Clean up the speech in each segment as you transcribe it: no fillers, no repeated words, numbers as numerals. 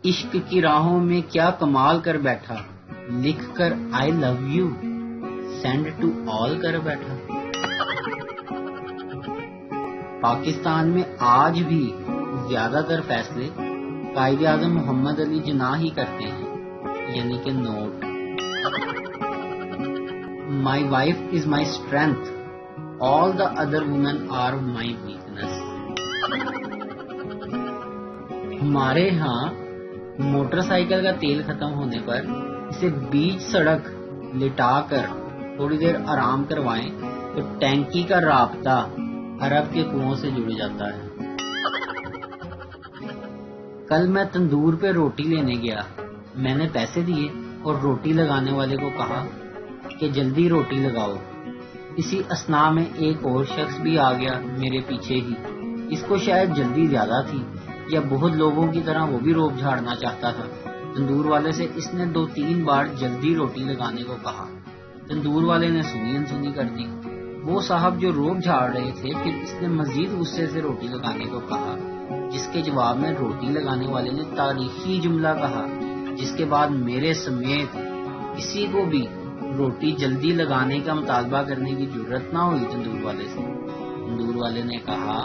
عشق کی راہوں میں کیا کمال کر بیٹھا، لکھ کر I love you send to all کر بیٹھا۔ پاکستان میں آج بھی زیادہ تر فیصلے قائد اعظم محمد علی جناح ہی کرتے ہیں، یعنی کہ note. My wife is my strength, all the other women are my weakness. ہمارے ہاں موٹر سائیکل کا تیل ختم ہونے پر اسے بیچ سڑک لٹا کر تھوڑی دیر آرام کروائیں تو ٹینکی کا رابطہ عرب کے کنووں سے جڑ جاتا ہے۔ کل میں تندور پہ روٹی لینے گیا، میں نے پیسے دیے اور روٹی لگانے والے کو کہا کہ جلدی روٹی لگاؤ۔ اسی اثناء میں ایک اور شخص بھی آ گیا میرے پیچھے ہی، اس کو شاید جلدی زیادہ تھی یا بہت لوگوں کی طرح وہ بھی روب جھاڑنا چاہتا تھا۔ تندور والے سے اس نے 2-3 بار جلدی روٹی لگانے کو کہا، تندور والے نے سنی انسنی کر دی۔ وہ صاحب جو روب جھاڑ رہے تھے، پھر اس نے مزید غصے سے روٹی لگانے کو کہا، جس کے جواب میں روٹی لگانے والے نے تاریخی جملہ کہا، جس کے بعد میرے سمیت کسی کو بھی روٹی جلدی لگانے کا مطالبہ کرنے کی جرت نہ ہوئی تندور والے سے۔ تندور والے نے کہا،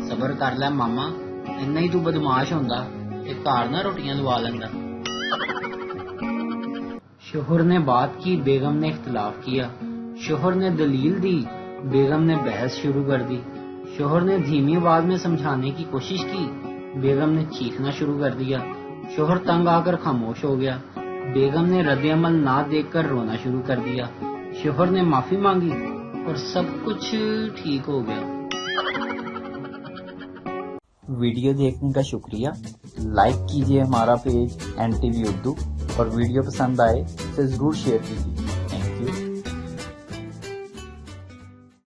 صبر کر لے ماما، اینا ہی تو بدماش ہوندا کہ گھر نہ روٹیاں لوا لیندا۔ شوہر نے بات کی، بیگم نے اختلاف کیا، شوہر نے دلیل دی، بیگم نے بحث شروع کر دی، شوہر نے دھیمی آواز میں سمجھانے کی کوشش کی، بیگم نے چیخنا شروع کر دیا، شوہر تنگ آ کر خاموش ہو گیا، بیگم نے رد عمل نہ دیکھ کر رونا شروع کر دیا، شوہر نے معافی مانگی اور سب کچھ ٹھیک ہو گیا۔ ویڈیو دیکھنے کا شکریہ، لائک کیجیے ہمارا پیج NTV اردو، اور ویڈیو پسند آئے تو ضرور شیئر کیجیے۔